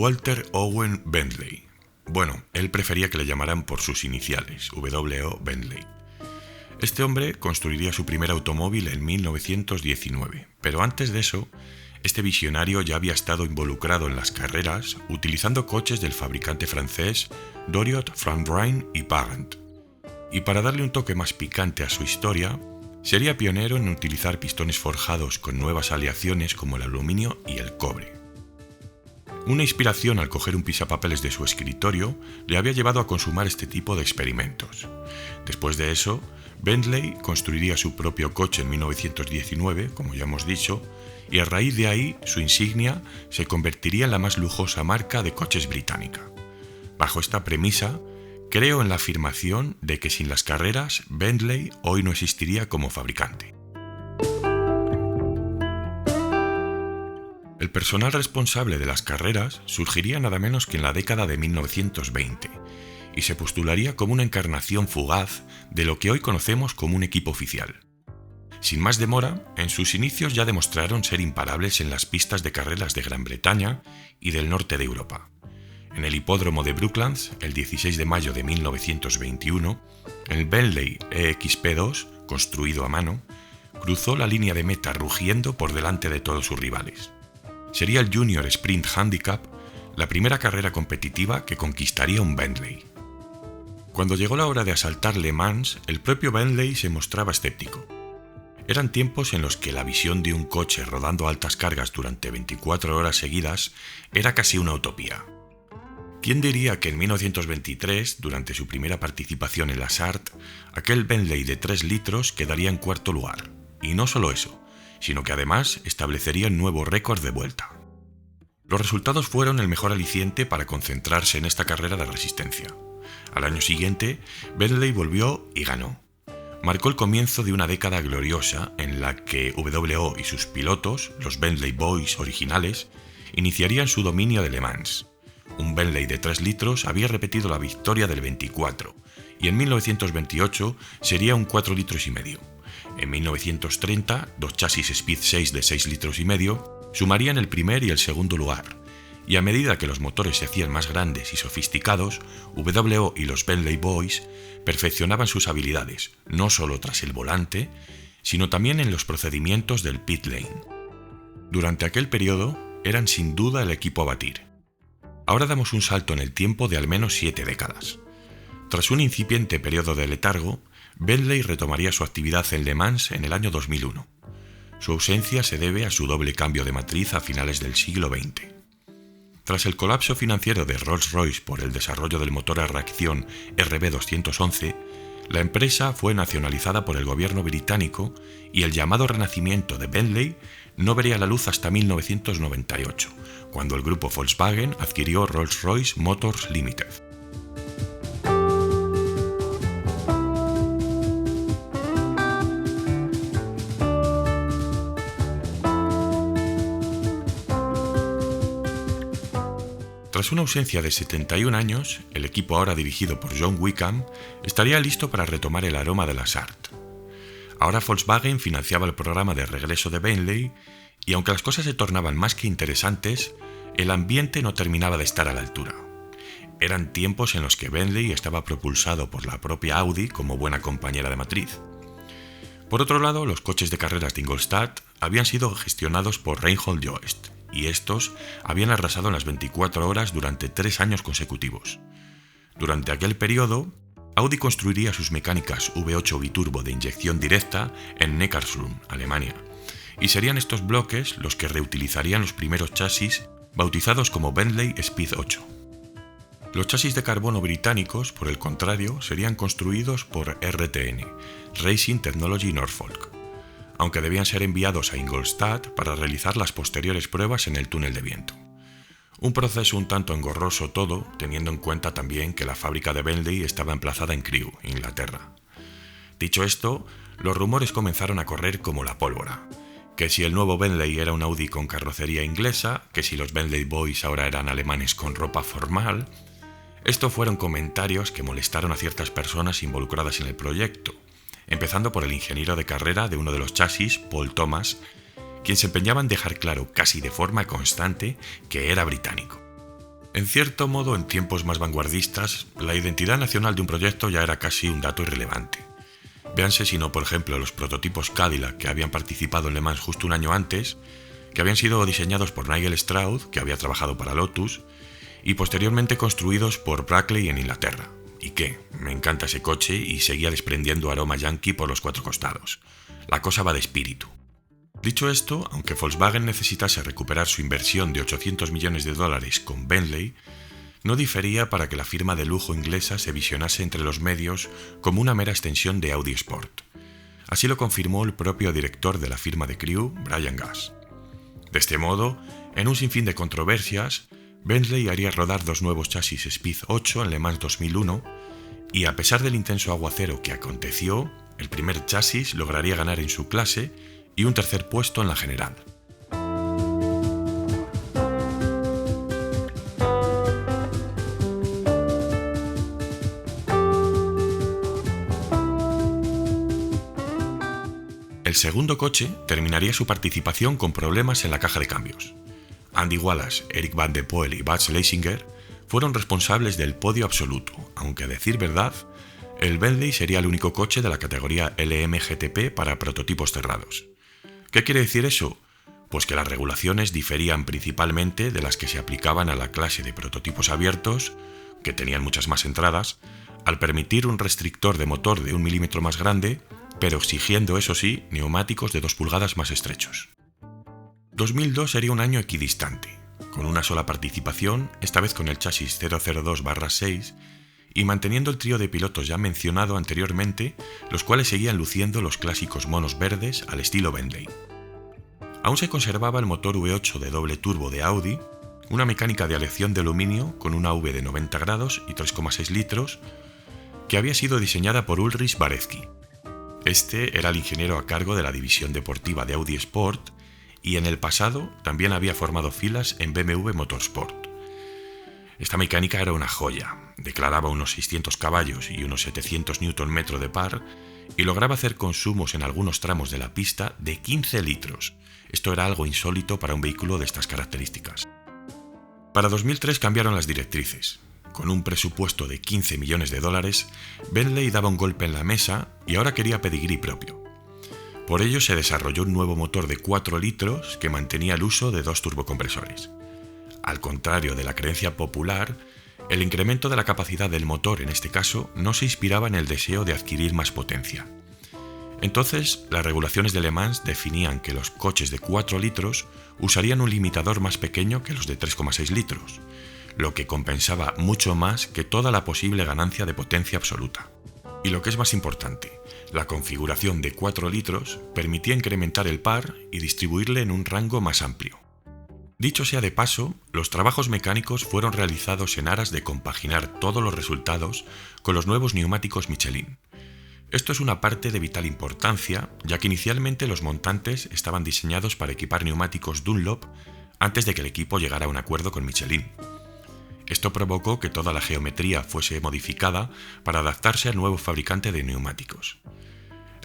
Walter Owen Bentley. Bueno, él prefería que le llamaran por sus iniciales, W.O. Bentley. Este hombre construiría su primer automóvil en 1919, pero antes de eso, este visionario ya había estado involucrado en las carreras utilizando coches del fabricante francés Doriot, Franbrine y Pagant. Y para darle un toque más picante a su historia, sería pionero en utilizar pistones forjados con nuevas aleaciones como el aluminio y el cobre. Una inspiración al coger un pisapapeles de su escritorio le había llevado a consumar este tipo de experimentos. Después de eso, Bentley construiría su propio coche en 1919, como ya hemos dicho, y a raíz de ahí su insignia se convertiría en la más lujosa marca de coches británica. Bajo esta premisa, creo en la afirmación de que sin las carreras, Bentley hoy no existiría como fabricante. El personal responsable de las carreras surgiría nada menos que en la década de 1920 y se postularía como una encarnación fugaz de lo que hoy conocemos como un equipo oficial. Sin más demora, en sus inicios ya demostraron ser imparables en las pistas de carreras de Gran Bretaña y del norte de Europa. En el hipódromo de Brooklands, el 16 de mayo de 1921, el Bentley EXP2, construido a mano, cruzó la línea de meta rugiendo por delante de todos sus rivales. Sería el Junior Sprint Handicap la primera carrera competitiva que conquistaría un Bentley. Cuando llegó la hora de asaltar Le Mans, el propio Bentley se mostraba escéptico. Eran tiempos en los que la visión de un coche rodando a altas cargas durante 24 horas seguidas era casi una utopía. ¿Quién diría que en 1923, durante su primera participación en la SART, aquel Bentley de 3 litros quedaría en cuarto lugar? Y no solo eso, sino que además establecería un nuevo récord de vuelta. Los resultados fueron el mejor aliciente para concentrarse en esta carrera de resistencia. Al año siguiente, Bentley volvió y ganó. Marcó el comienzo de una década gloriosa en la que W.O. y sus pilotos, los Bentley Boys originales, iniciarían su dominio de Le Mans. Un Bentley de 3 litros había repetido la victoria del 24 y en 1928 sería un 4 litros y medio. En 1930, dos chasis Speed 6 de 6 litros y medio sumarían el primer y el segundo lugar, y a medida que los motores se hacían más grandes y sofisticados, W.O. y los Bentley Boys perfeccionaban sus habilidades, no solo tras el volante, sino también en los procedimientos del pit lane. Durante aquel periodo, eran sin duda el equipo a batir. Ahora damos un salto en el tiempo de al menos 7 décadas. Tras un incipiente periodo de letargo, Bentley retomaría su actividad en Le Mans en el año 2001. Su ausencia se debe a su doble cambio de matriz a finales del siglo XX. Tras el colapso financiero de Rolls-Royce por el desarrollo del motor a reacción RB211, la empresa fue nacionalizada por el gobierno británico y el llamado renacimiento de Bentley no vería la luz hasta 1998, cuando el grupo Volkswagen adquirió Rolls-Royce Motors Limited. Tras una ausencia de 71 años, el equipo ahora dirigido por John Wickham estaría listo para retomar el aroma de la SART. Ahora Volkswagen financiaba el programa de regreso de Bentley y aunque las cosas se tornaban más que interesantes, el ambiente no terminaba de estar a la altura. Eran tiempos en los que Bentley estaba propulsado por la propia Audi como buena compañera de matriz. Por otro lado, los coches de carreras de Ingolstadt habían sido gestionados por Reinhold Joest, y estos habían arrasado en las 24 horas durante 3 años consecutivos. Durante aquel periodo, Audi construiría sus mecánicas V8 biturbo de inyección directa en Neckarsulm, Alemania, y serían estos bloques los que reutilizarían los primeros chasis bautizados como Bentley Speed 8. Los chasis de carbono británicos, por el contrario, serían construidos por RTN, Racing Technology Norfolk, aunque debían ser enviados a Ingolstadt para realizar las posteriores pruebas en el túnel de viento. Un proceso un tanto engorroso todo, teniendo en cuenta también que la fábrica de Bentley estaba emplazada en Crewe, Inglaterra. Dicho esto, los rumores comenzaron a correr como la pólvora, que si el nuevo Bentley era un Audi con carrocería inglesa, que si los Bentley Boys ahora eran alemanes con ropa formal. Estos fueron comentarios que molestaron a ciertas personas involucradas en el proyecto, empezando por el ingeniero de carrera de uno de los chasis, Paul Thomas, quien se empeñaba en dejar claro casi de forma constante que era británico. En cierto modo, en tiempos más vanguardistas, la identidad nacional de un proyecto ya era casi un dato irrelevante. Véanse si no, por ejemplo, los prototipos Cadillac que habían participado en Le Mans justo un año antes, que habían sido diseñados por Nigel Stroud, que había trabajado para Lotus, y posteriormente construidos por Brackley en Inglaterra. ¿Y qué? Me encanta ese coche y seguía desprendiendo aroma yankee por los cuatro costados. La cosa va de espíritu. Dicho esto, aunque Volkswagen necesitase recuperar su inversión de $800 millones con Bentley, no difería para que la firma de lujo inglesa se visionase entre los medios como una mera extensión de Audi Sport. Así lo confirmó el propio director de la firma de Crewe, Brian Gass. De este modo, en un sinfín de controversias, Bentley haría rodar dos nuevos chasis Speed 8 en Le Mans 2001 y, a pesar del intenso aguacero que aconteció, el primer chasis lograría ganar en su clase y un tercer puesto en la general. El segundo coche terminaría su participación con problemas en la caja de cambios. Andy Wallace, Eric Van de Poel y Baz Leisinger fueron responsables del podio absoluto, aunque a decir verdad, el Bentley sería el único coche de la categoría LMGTP para prototipos cerrados. ¿Qué quiere decir eso? Pues que las regulaciones diferían principalmente de las que se aplicaban a la clase de prototipos abiertos, que tenían muchas más entradas, al permitir un restrictor de motor de 1 milímetro más grande, pero exigiendo, eso sí, neumáticos de 2 pulgadas más estrechos. 2002 sería un año equidistante, con una sola participación, esta vez con el chasis 002/6, y manteniendo el trío de pilotos ya mencionado anteriormente, los cuales seguían luciendo los clásicos monos verdes al estilo Bentley. Aún se conservaba el motor V8 de doble turbo de Audi, una mecánica de aleación de aluminio con una V de 90 grados y 3,6 litros, que había sido diseñada por Ulrich Barecki. Este era el ingeniero a cargo de la división deportiva de Audi Sport, y en el pasado también había formado filas en BMW Motorsport. Esta mecánica era una joya, declaraba unos 600 caballos y unos 700 Nm de par y lograba hacer consumos en algunos tramos de la pista de 15 litros. Esto era algo insólito para un vehículo de estas características. Para 2003 cambiaron las directrices. Con un presupuesto de $15 millones, Bentley daba un golpe en la mesa y ahora quería pedigrí propio. Por ello se desarrolló un nuevo motor de 4 litros que mantenía el uso de 2 turbocompresores. Al contrario de la creencia popular, el incremento de la capacidad del motor en este caso no se inspiraba en el deseo de adquirir más potencia. Entonces, las regulaciones de Le Mans definían que los coches de 4 litros usarían un limitador más pequeño que los de 3,6 litros, lo que compensaba mucho más que toda la posible ganancia de potencia absoluta. Y lo que es más importante, la configuración de 4 litros permitía incrementar el par y distribuirle en un rango más amplio. Dicho sea de paso, los trabajos mecánicos fueron realizados en aras de compaginar todos los resultados con los nuevos neumáticos Michelin. Esto es una parte de vital importancia, ya que inicialmente los montantes estaban diseñados para equipar neumáticos Dunlop antes de que el equipo llegara a un acuerdo con Michelin. Esto provocó que toda la geometría fuese modificada para adaptarse al nuevo fabricante de neumáticos.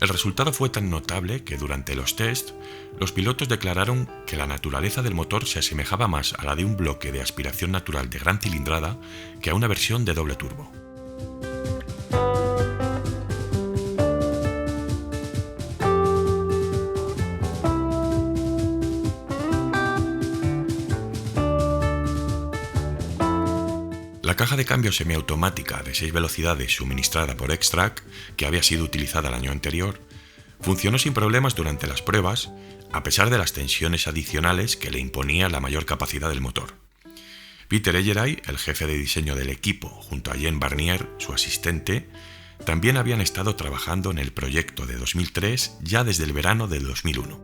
El resultado fue tan notable que durante los tests, los pilotos declararon que la naturaleza del motor se asemejaba más a la de un bloque de aspiración natural de gran cilindrada que a una versión de doble turbo. La caja de cambio semiautomática de 6 velocidades suministrada por Xtrac, que había sido utilizada el año anterior, funcionó sin problemas durante las pruebas, a pesar de las tensiones adicionales que le imponía la mayor capacidad del motor. Peter Elleray, el jefe de diseño del equipo, junto a Jean Barnier, su asistente, también habían estado trabajando en el proyecto de 2003 ya desde el verano del 2001.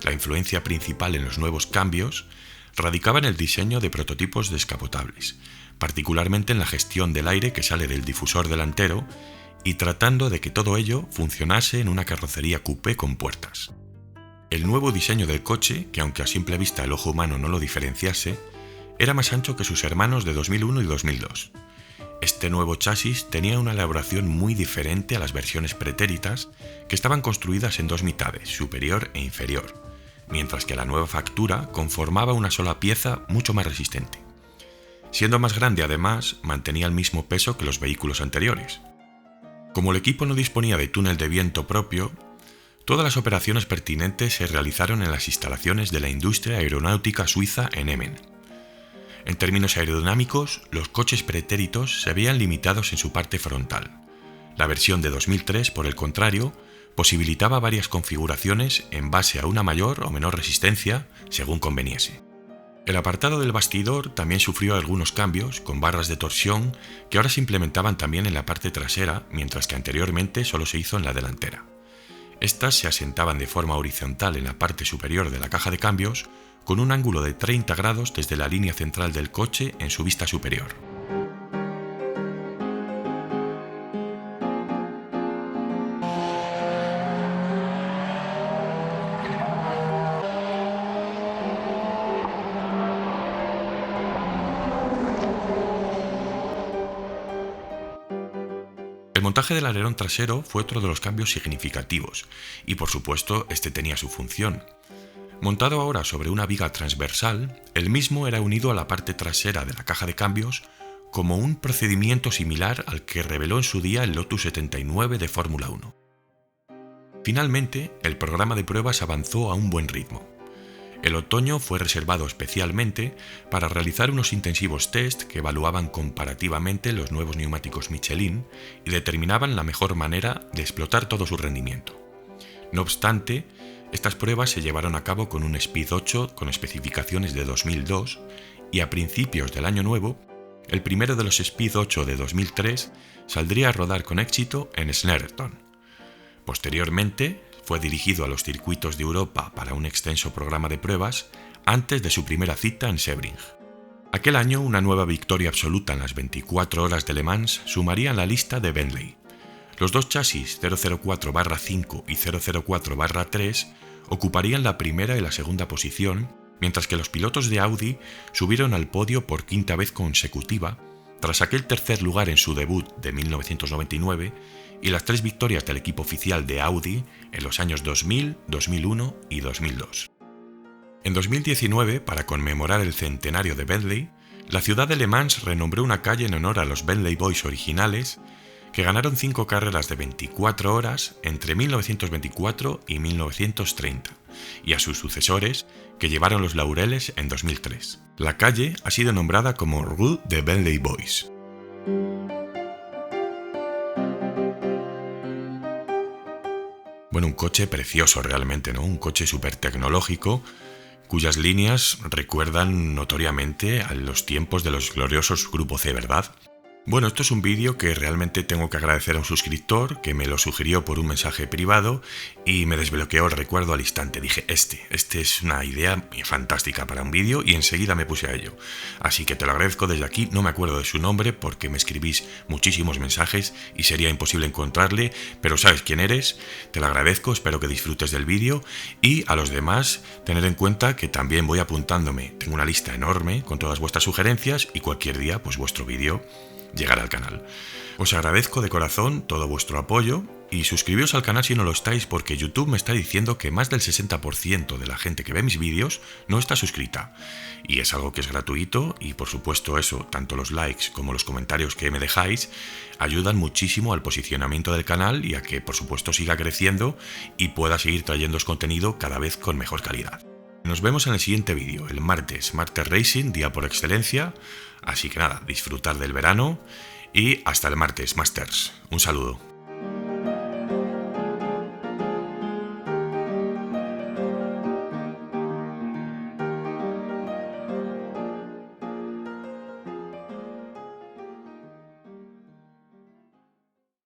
La influencia principal en los nuevos cambios radicaba en el diseño de prototipos descapotables, particularmente en la gestión del aire que sale del difusor delantero y tratando de que todo ello funcionase en una carrocería coupé con puertas. El nuevo diseño del coche, que aunque a simple vista el ojo humano no lo diferenciase, era más ancho que sus hermanos de 2001 y 2002. Este nuevo chasis tenía una elaboración muy diferente a las versiones pretéritas, que estaban construidas en dos mitades, superior e inferior, mientras que la nueva factura conformaba una sola pieza mucho más resistente. Siendo más grande, además, mantenía el mismo peso que los vehículos anteriores. Como el equipo no disponía de túnel de viento propio, todas las operaciones pertinentes se realizaron en las instalaciones de la industria aeronáutica suiza en Emmen. En términos aerodinámicos, los coches pretéritos se veían limitados en su parte frontal. La versión de 2003, por el contrario, posibilitaba varias configuraciones en base a una mayor o menor resistencia, según conveniese. El apartado del bastidor también sufrió algunos cambios, con barras de torsión que ahora se implementaban también en la parte trasera, mientras que anteriormente solo se hizo en la delantera. Estas se asentaban de forma horizontal en la parte superior de la caja de cambios, con un ángulo de 30 grados desde la línea central del coche en su vista superior. El montaje del alerón trasero fue otro de los cambios significativos, y por supuesto este tenía su función. Montado ahora sobre una viga transversal, el mismo era unido a la parte trasera de la caja de cambios como un procedimiento similar al que reveló en su día el Lotus 79 de Fórmula 1. Finalmente, el programa de pruebas avanzó a un buen ritmo. El otoño fue reservado especialmente para realizar unos intensivos test que evaluaban comparativamente los nuevos neumáticos Michelin y determinaban la mejor manera de explotar todo su rendimiento. No obstante, estas pruebas se llevaron a cabo con un Speed 8 con especificaciones de 2002 y a principios del año nuevo, el primero de los Speed 8 de 2003 saldría a rodar con éxito en Snetterton. Posteriormente, fue dirigido a los circuitos de Europa para un extenso programa de pruebas antes de su primera cita en Sebring. Aquel año, una nueva victoria absoluta en las 24 horas de Le Mans sumaría en la lista de Bentley. Los dos chasis 004/5 y 004/3 ocuparían la primera y la segunda posición, mientras que los pilotos de Audi subieron al podio por quinta vez consecutiva, tras aquel tercer lugar en su debut de 1999 y las 3 victorias del equipo oficial de Audi en los años 2000, 2001 y 2002. En 2019, para conmemorar el centenario de Bentley, la ciudad de Le Mans renombró una calle en honor a los Bentley Boys originales, que ganaron 5 carreras de 24 horas entre 1924 y 1930, y a sus sucesores, que llevaron los laureles en 2003. La calle ha sido nombrada como Rue de Bentley Boys. Bueno, un coche precioso realmente, ¿no? Un coche súper tecnológico, cuyas líneas recuerdan notoriamente a los tiempos de los gloriosos Grupo C, ¿verdad? Bueno, esto es un vídeo que realmente tengo que agradecer a un suscriptor que me lo sugirió por un mensaje privado y me desbloqueó el recuerdo al instante. Dije, este es una idea fantástica para un vídeo y enseguida me puse a ello. Así que te lo agradezco desde aquí, no me acuerdo de su nombre porque me escribís muchísimos mensajes y sería imposible encontrarle, pero sabes quién eres, te lo agradezco, espero que disfrutes del vídeo y a los demás, tener en cuenta que también voy apuntándome, tengo una lista enorme con todas vuestras sugerencias y cualquier día pues vuestro vídeo llegar al canal. Os agradezco de corazón todo vuestro apoyo y suscribiros al canal si no lo estáis porque YouTube me está diciendo que más del 60% de la gente que ve mis vídeos no está suscrita y es algo que es gratuito y por supuesto eso, tanto los likes como los comentarios que me dejáis ayudan muchísimo al posicionamiento del canal y a que por supuesto siga creciendo y pueda seguir trayéndoos contenido cada vez con mejor calidad. Nos vemos en el siguiente vídeo, el martes Racing, día por excelencia. Así que nada, disfrutar del verano y hasta el martes, Masters. Un saludo.